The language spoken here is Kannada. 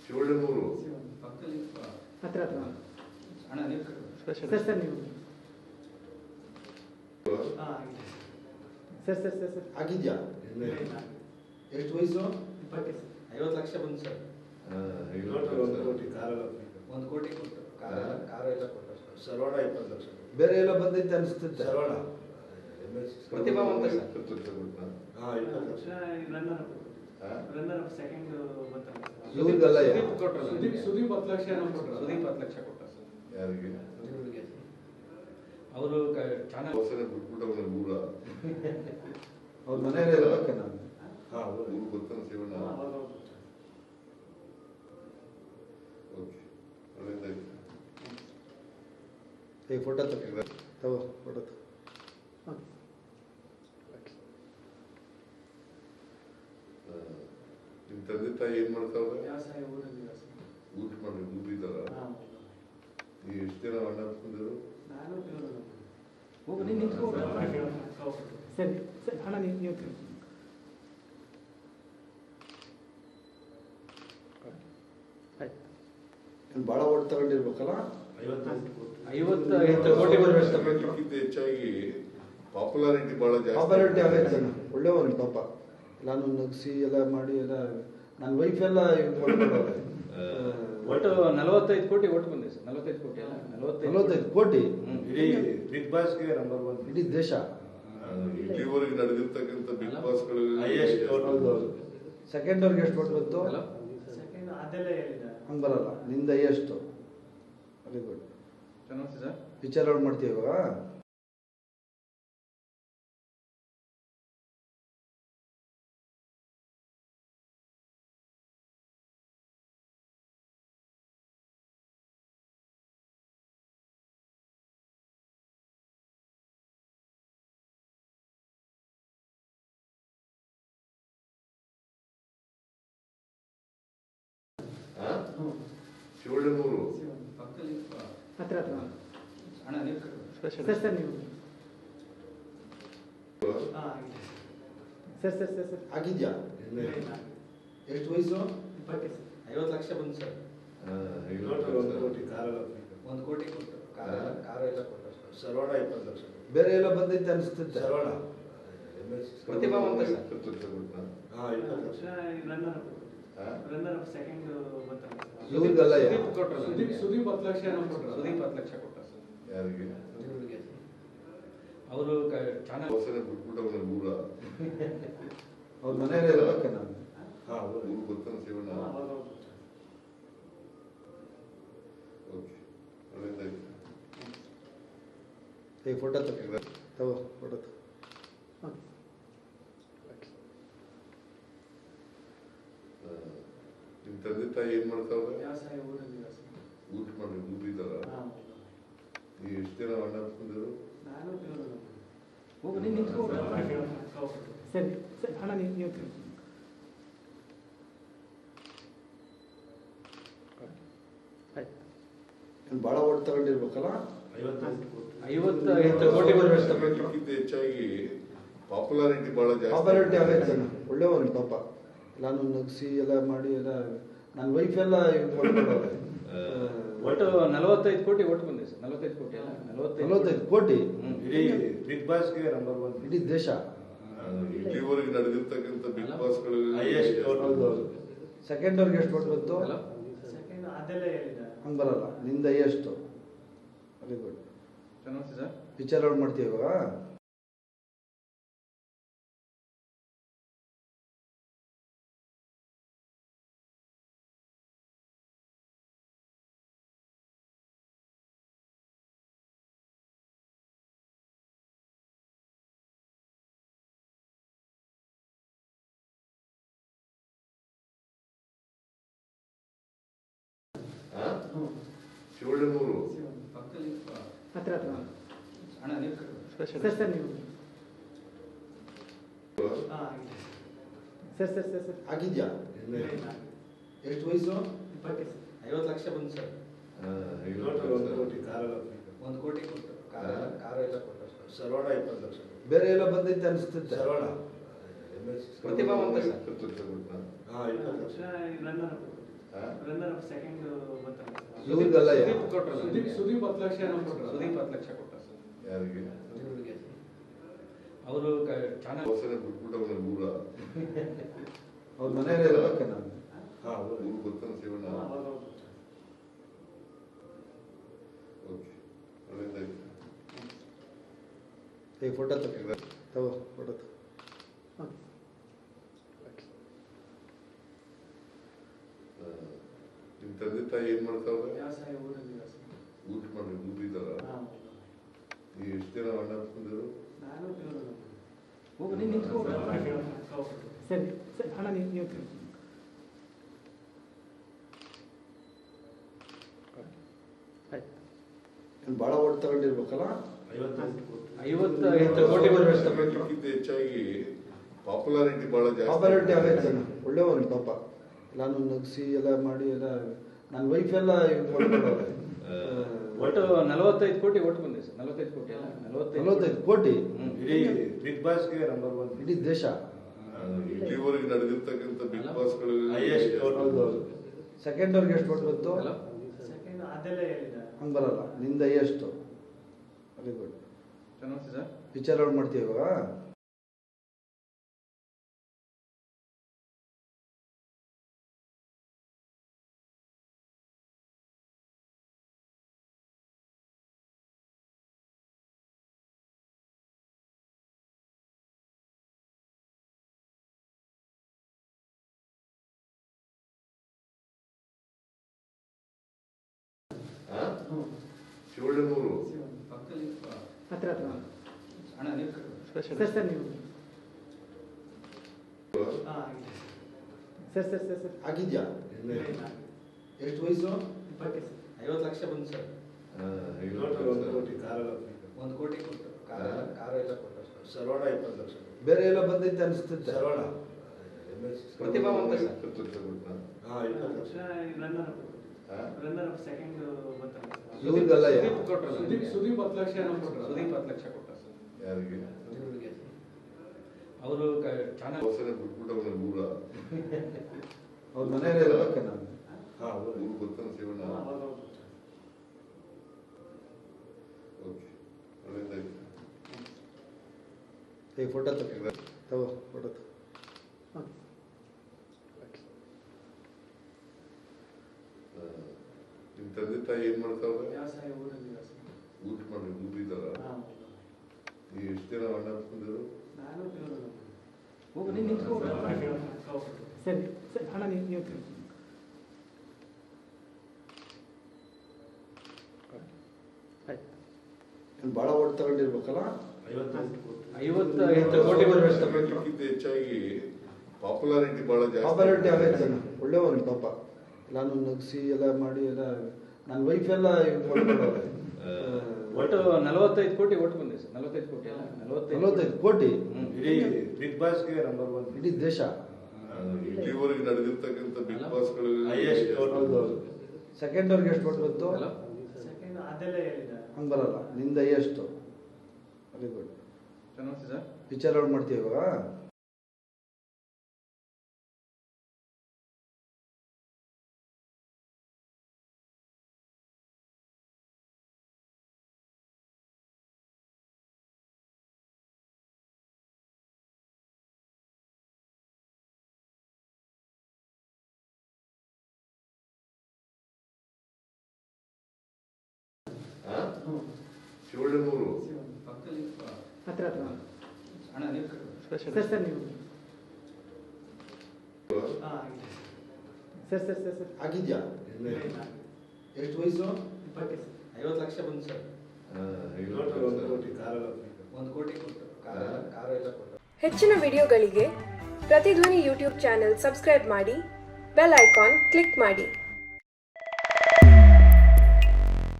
ಶಿವಳ್ಳಿಮೂರು ಹತ್ರ ಹತ್ರ ಅಣ್ಣ ನೀವು ಸರ್ ಸರ್ ನೀವು ಸರ್ ಸರ್ ಸರ್ ಸರ್ ಆಗಿದ್ಯಾ ಎಷ್ಟು ವಯಸ್ಸು 50 ಲಕ್ಷ ಬಂತು ಸರ್. 1 ಕೋಟಿ ಕಾರೆಲ್ಲ 1 ಕೋಟಿ ಕೊಟ್ಟು ಕಾರ ಎಲ್ಲ ಕೊಟ್ಟು ಸರ್. ಸರ್ವಣ 20 ಲಕ್ಷ ಬೇರೆ ಎಲ್ಲ ಬಂದೈತೆ ಅನಿಸ್ತೈತೆ ಸರ್ವಣ ಪ್ರತಿಭಾವಂತ ಸರ್. 20 ಲಕ್ಷ ರನ್ನರ್ ಸೆಕೆಂಡ್ ಇವ್ರಿಗೆಲ್ಲ ಸುದೀಪ್ 10 ಲಕ್ಷ ಸುದೀಪ್ 10 ಲಕ್ಷ ಕೊಟ್ಟ ಸರ್. ಯಾರಿಗೆ ಅವರು ಚಾನಲ್ ಹೊಸನೆ ಬಿಟ್ಬಿಟ್ಟವ್ರೆ ಊರ ಅವ್ರ ಮನೆಯಲ್ಲೇ ಇರ್ಬೇಕೆ ನಾನು ಊರು ಗೊತ್ತಾನ ಶಿವಣ್ಣ. ಓಕೆ ಒಳ್ಳೆದಾಯ್ತು. ಈ ಫೋಟೋ ತಗೋ ಫೋಟೋ ನಿಮ್ಮ ತಂದೆ ತಾಯಿ ಏನ್ ಮಾಡ್ತಾವ್ರೆ? ವ್ಯವಸಾಯ ಊರಲ್ಲಿ ಊಟ ಮಾಡಿ ಊರಿದಾರ? ನೀವು ಎಷ್ಟು ಜನ ಅಣ್ಣ ಹಾಕ್ಕೊಂಡಿರು? ನಾನು ಹೋಗಿ ನೀನು ನಿಂತ್ಕೊ ಸರಿ ಸರಿ ಅಣ್ಣ ನೀವು ಭಾಳ ಓಟ್ ತಗೊಂಡಿರ್ಬೇಕಲ್ಲ 50 ಕೋಟಿ ಅದಕ್ಕಿಂತ ಹೆಚ್ಚಾಗಿ ಪಾಪ್ಯುಲಾರಿಟಿ ಬಹಳ ಪಾಪ್ಯುಲಾರಿಟಿ ಜಾಸ್ತಿ. ಆಗೈತೆ ಒಳ್ಳೆಯವನು ಪಾಪ ನಾನು ನಗಿಸಿ ಎಲ್ಲ ಮಾಡಿ ಎಲ್ಲ ನನ್ನ ವೈಫ್ ಎಲ್ಲ ಒಟ್ಟು 45 ಕೋಟಿ ಒಟ್ಟು ಬಂದಿದೆ ಸರ್. 45 ಕೋಟಿ ಅಲ್ಲ 45 ಕೋಟಿ ಇಡೀ ಬಿಗ್ ಬಾಸ್ಗೆ ನಂಬರ್ 1 ಇಡೀ ದೇಶ. ಇಲ್ಲಿವರೆಗೆ ನಡೆದಿರ್ತಕ್ಕಂಥ ಬಿಗ್ ಬಾಸ್ಗಳು Highest vote. ಹೌದು ಸೆಕೆಂಡ್ ಅವ್ರಿಗೆ ಎಷ್ಟು ಓಟ್ ಬಂತು? ಸೆಕೆಂಡ್ ಅದೆಲ್ಲ ಹೇಳಿದ ಹಂಗೆ ಬರಲ್ಲ ನಿಂದ ಎಷ್ಟು ವೆರಿ ಗುಡ್. ನಮಸ್ತೆ ಸರ್. ಪಿಕ್ಚರ್ ಔಟ್ ಮಾಡ್ತೀವಿ ಇವಾಗ. ಶಿವಳ್ಳಿಮೂರು ಹತ್ರ ಹತ್ರ ಅಣ್ಣ ನೀವು ಸರ್ ಸರ್ ನೀವು ಸರ್ ಸರ್ ಸರ್ ಸರ್ ಆಗಿದ್ಯಾ ಎಷ್ಟು ವಯಸ್ಸು? 50 ಲಕ್ಷ ಬಂತು ಸರ್. 1 ಕೋಟಿ ಕಾರೆಲ್ಲ 1 ಕೋಟಿ ಕೊಟ್ಟು ಕಾರ ಎಲ್ಲ ಕೊಟ್ಟು ಸರ್. ಸರ್ವಣ 20 ಲಕ್ಷ ಬೇರೆ ಎಲ್ಲ ಬಂದೈತೆ ಅನಿಸ್ತೈತೆ ಸರ್ವಣ ಪ್ರತಿಭಾವಂತ ಸರ್. 20 ಲಕ್ಷ ಕೊಟ್ಟ? 20 ಲಕ್ಷ ರನ್ನರ್ ಸೆಕೆಂಡ್ ಇವ್ರಿಗೆಲ್ಲ ಸುದೀಪ್ 10 ಲಕ್ಷ ಸುದೀಪ್ 10 ಲಕ್ಷ ಕೊಟ್ಟ ಸರ್. ಯಾರಿಗೆ ಅವರು ಚಾನಲ್ ಹೊಸನೆ ಬಿಟ್ಬಿಟ್ಟವ್ರೆ ಊರ ಅವ್ರ ಮನೆಯಲ್ಲೇ ಇರ್ಬೇಕೆ ನಾನು ಊರು ಗೊತ್ತಾನ ಶಿವಣ್ಣ. ಓಕೆ ಒಳ್ಳೆದಾಯ್ತು. ಈ ಫೋಟೋ ತಗೋ ಫೋಟೋ ನಿಮ್ಮ ತಂದೆ ತಾಯಿ ಏನ್ ಮಾಡ್ತಾವ್ರೆ? ವ್ಯವಸಾಯ ಊರಲ್ಲಿ ಊಟ ಮಾಡಿ ಊರಿದಾರ? ನೀವು ಎಷ್ಟು ಜನ ಅಣ್ಣ ಹಾಕ್ಕೊಂಡಿರು? ನಾನು ಹೋಗಿ ನೀನು ನಿಂತ್ಕೊ ಸರಿ ಸರಿ ಅಣ್ಣ ನೀವು ಭಾಳ ಓಟ್ ತಗೊಂಡಿರ್ಬೇಕಲ್ಲ 50 ಕೋಟಿ ಅದಕ್ಕಿಂತ ಹೆಚ್ಚಾಗಿ ಪಾಪ್ಯುಲಾರಿಟಿ ಬಹಳ ಪಾಪ್ಯುಲಾರಿಟಿ ಜಾಸ್ತಿ. ಆಗೈತೆ ಒಳ್ಳೆಯವನು ಪಾಪ ನಾನು ನಗಿಸಿ ಎಲ್ಲ ಮಾಡಿ ಎಲ್ಲ ನನ್ನ ವೈಫ್ ಎಲ್ಲ ಒಟ್ಟು 45 ಕೋಟಿ ಒಟ್ಟು ಬಂದಿದೆ ಸರ್. 45 ಕೋಟಿ ಅಲ್ಲ 45 ಕೋಟಿ ಇಡೀ ಬಿಗ್ ಬಾಸ್ಗೆ ನಂಬರ್ 1 ಇಡೀ ದೇಶ. ಇಲ್ಲಿವರೆಗೆ ನಡೆದಿರ್ತಕ್ಕಂಥ ಬಿಗ್ ಬಾಸ್ಗಳು Highest vote. ಹೌದು ಸೆಕೆಂಡ್ ಅವ್ರಿಗೆ ಎಷ್ಟು ಓಟ್ ಬಂತು? ಸೆಕೆಂಡ್ ಅದೆಲ್ಲ ಹೇಳಿದ ಹಂಗೆ ಬರಲ್ಲ ನಿಂದ ಎಷ್ಟು ವೆರಿ ಗುಡ್. ನಮಸ್ತೆ ಸರ್. ಪಿಕ್ಚರ್ ಔಟ್ ಮಾಡ್ತೀವಿ ಇವಾಗ. ಶಿವಳ್ಳಿಮೂರು ಹತ್ರ ಹತ್ರ ಅಣ್ಣ ನೀವು ಸರ್ ಸರ್ ನೀವು ಸರ್ ಸರ್ ಸರ್ ಸರ್ ಆಗಿದ್ಯಾ ಎಷ್ಟು ವಯಸ್ಸು? 50 ಲಕ್ಷ ಬಂತು ಸರ್. 1 ಕೋಟಿ ಕಾರೆಲ್ಲ 1 ಕೋಟಿ ಕೊಟ್ಟು ಕಾರ ಎಲ್ಲ ಕೊಟ್ಟು ಸರ್. ಸರ್ವಣ 20 ಲಕ್ಷ ಬೇರೆ ಎಲ್ಲ ಬಂದೈತೆ ಅನಿಸ್ತೈತೆ ಸರ್ವಣ ಪ್ರತಿಭಾವಂತ ಸರ್. 20 ಲಕ್ಷ ಕೊಟ್ಟ? 20 lakh runner runner up second ಇವ್ರಿಗೆಲ್ಲ ಸುದೀಪ್ ಕೊಟ್ರಲ್ಲ ನಿಮ್ಗೆ? ಸುದೀಪ್ 10 ಲಕ್ಷ ಏನೋ ಕೊಟ್ರು. ಸುದೀಪ್ 10 ಲಕ್ಷ ಕೊಟ್ಟ ಸರ್. ಯಾರಿಗೆ ಅವರು ಚಾನಲ್ ಹೊಸನೆ ಬಿಟ್ಬಿಟ್ಟವನ ಊರ ಅವ್ರ ಮನೆಯಲ್ಲಿ ಇರ್ಬೇಕೆ ನಾನು ಊರು ಗೊತ್ತಾನ ಶಿವಣ್ಣ. ಓಕೆ, ಒಳ್ಳೇದಾಯ್ತು. ಈ ಫೋಟೋ ತಗೋ ಫೋಟೋ ನಿಮ್ಮ ತಂದೆ ತಾಯಿ ಏನ್ ಮಾಡ್ತಾವ್ರೆ? ವ್ಯವಸಾಯ ಊರಲ್ಲಿ ವ್ಯವಸಾಯ. ಊಟ ಮಾಡಿ ಊರಿದಾರ. ನೀವು ಎಷ್ಟು ಜನ ಅಣ್ಣ ತಂದಿರು? ನಾನು ಇವ್ರು. ಹೋಗು ನೀನು ನಿಂತ್ಕೋ. ಸರಿ ಸರಿ ಅಣ್ಣ ನೀವು ಭಾಳ ಓಟ್ ತಗೊಂಡಿರ್ಬೇಕಲ್ಲ. 50 ಕೋಟಿ ಬರುವಷ್ಟು ಅದಕ್ಕಿಂತ ಹೆಚ್ಚಾಗಿ ಪಾಪ್ಯುಲಾರಿಟಿ ಬಹಳ ಜಾಸ್ತಿ. ಪಾಪ್ಯುಲಾರಿಟಿ ಆಗೈತೆ ಒಳ್ಳೆಯವನು ಪಾಪ. ನಾನು ನಗಿಸಿ ಎಲ್ಲ ಮಾಡಿ ಎಲ್ಲ ನನ್ನ ವೈಫ್ ಎಲ್ಲ ಇದು ಮಾಡ್ಕೊಂಡವ್ರೆ. ಒಟ್ಟು 45 ಕೋಟಿ ಓಟ್ ಬಂದಿದೆ ಸರ್. 45 ಕೋಟಿ ಅಲ್ಲ 45 ಕೋಟಿ ಇಡೀ ಬಿಗ್ ಬಾಸ್ಗೆ ನಂಬರ್ 1 ಇಡೀ ದೇಶ. ಇಲ್ಲಿವರೆಗೆ ನಡೆದಿರ್ತಕ್ಕಂಥ ಬಿಗ್ ಬಾಸ್ಗಳು Highest vote. ಹೌದೌದು. ಸೆಕೆಂಡ್ ಅವ್ರಿಗೆ ಎಷ್ಟು ಓಟ್ ಬಂತು? ಸೆಕೆಂಡ್ ಅದೆಲ್ಲ ಹೇಳಿದ. ಹಂಗೆ ಬರಲ್ಲ, ನಿಂದ ಎಷ್ಟು. Very good. ಚೆನ್ನಾಗಿ ಸರ್. ವಿಚಾರ ಮಾಡ್ತೀವಿ ಇವಾಗ. ಶಿವಳ್ಳನೂರು ಪಕ್ಕದಲ್ಲಿ ಹತ್ರ ಅಣ್ಣ ನೀವು ಸರ್ ಸರ್ ನೀವು ಸರ್ ಸರ್ ಸರ್ ಸರ್ ಆಗಿದ್ಯಾ? ಎಷ್ಟು ವಯಸ್ಸು? 20 50 ಲಕ್ಷ ಬಂತು ಸರ್. 1 ಕೋಟಿ. 1 ಕೋಟಿ ಕೊಟ್ಟು ಕಾರ ಎಲ್ಲ ಕೊಟ್ಟು ಸರ್. ಸರ್ವಣ 20 ಲಕ್ಷ. ಬೇರೆ ಎಲ್ಲ ಬಂದೈತೆ ಅನಿಸ್ತೈತೆ. ಸರ್ವಣ ಪ್ರತಿಭಾವಂತ ಸರ್. 20 ಲಕ್ಷ ಕೊಟ್ನಾ? 20 lakh. Runner up runner up second ಗೊತ್ತಲ್ಲ. ಇವ್ರಿಗೆಲ್ಲ ಸುದೀಪ್ ಕೊಟ್ರಲ್ಲ ನಿಮ್ಗೆ? ಸುದೀಪ್ 10 ಲಕ್ಷ ಏನೋ ಕೊಟ್ರು. ಸುದೀಪ್ 10 ಲಕ್ಷ ಕೊಟ್ಟ ಸರ್. ಯಾರಿಗೆ? ಅವರು ಚಾನಲ್ ಹೊಸನೆ ಬಿಟ್ಬಿಟ್ಟವನ ಊರ ಅವ್ರ ಮನೆಯಲ್ಲಿ ಇರ್ಬೇಕೆ ನಾನು ಊರು ಗೊತ್ತಾನ ಶಿವಣ್ಣ. ಓಕೆ, ಒಳ್ಳೇದಾಯ್ತು. ಈ ಫೋಟೋ ತಗೋ ಫೋಟೋ ನಿಮ್ಮ ತಂದೆ ತಾಯಿ ಏನ್ ಮಾಡ್ತಾವ್ರೆ? ವ್ಯವಸಾಯ ಊರಲ್ಲಿ ವ್ಯವಸಾಯ. ಊಟ ಮಾಡಿ ಊರಿದಾರ. ನೀವು ಎಷ್ಟು ಜನ ಅಣ್ಣ ತಂದಿರು? ನಾನು ಇವ್ರು. ಹೋಗು ನೀನು ನಿಂತ್ಕೋ. ಸರಿ ಸರಿ ಅಣ್ಣ ನೀವು ಭಾಳ ಓಟ್ ತಗೊಂಡಿರ್ಬೇಕಲ್ಲ. 50 ಕೋಟಿ ಬರುವಷ್ಟು ಅದಕ್ಕಿಂತ ಹೆಚ್ಚಾಗಿ ಪಾಪ್ಯುಲಾರಿಟಿ ಬಹಳ ಜಾಸ್ತಿ. ಪಾಪ್ಯುಲಾರಿಟಿ ಆಗೈತೆ ಒಳ್ಳೆಯವನು ಪಾಪ. ನಾನು ನಗಿಸಿ ಎಲ್ಲ ಮಾಡಿ ಎಲ್ಲ ನನ್ನ ವೈಫ್ ಎಲ್ಲ ಇದು ಮಾಡ್ಕೊಂಡವ್ರೆ. ಒಟ್ಟು 45 ಕೋಟಿ ಓಟ್ ಬಂದಿದೆ ಸರ್. 45 ಕೋಟಿ ಅಲ್ಲ 45 ಕೋಟಿ ಇಡೀ ಬಿಗ್ ಬಾಸ್ಗೆ ನಂಬರ್ 1 ಇಡೀ ದೇಶ. ಇಲ್ಲಿವರೆಗೆ ನಡೆದಿರ್ತಕ್ಕಂಥ ಬಿಗ್ ಬಾಸ್ಗಳು Highest vote. ಹೌದೌದು. ಸೆಕೆಂಡ್ ಅವ್ರಿಗೆ ಎಷ್ಟು ಓಟ್ ಬಂತು? ಸೆಕೆಂಡ್ ಅದೆಲ್ಲ ಹೇಳಿದ. ಹಂಗೆ ಬರಲ್ಲ, ನಿಂದ ಎಷ್ಟು. Very good. ಚೆನ್ನಾಗಿ ಸರ್. ವಿಚಾರ ಮಾಡ್ತೀವಿ ಇವಾಗ. ಶಿವಳ್ಳನೂರು ಪಕ್ಕದಲ್ಲಿ ಹತ್ರ ಅಣ್ಣ ನೀವು ಸರ್ ಸರ್ ನೀವು ಸರ್ ಸರ್ ಸರ್ ಸರ್ ಆಗಿದ್ಯಾ? ಎಷ್ಟು ವಯಸ್ಸು? 20 50 ಲಕ್ಷ ಬಂತು ಸರ್. 1 ಕೋಟಿ. 1 ಕೋಟಿ ಕೊಟ್ಟು ಕಾರ ಎಲ್ಲ ಕೊಟ್ಟು. ಹೆಚ್ಚಿನ ವಿಡಿಯೋಗಳಿಗೆ ಪ್ರತಿಧ್ವನಿ ಯೂಟ್ಯೂಬ್ ಚಾನೆಲ್ ಸಬ್ಸ್ಕ್ರೈಬ್ ಮಾಡಿ, ಬೆಲ್ ಐಕಾನ್ ಕ್ಲಿಕ್ ಮಾಡಿ.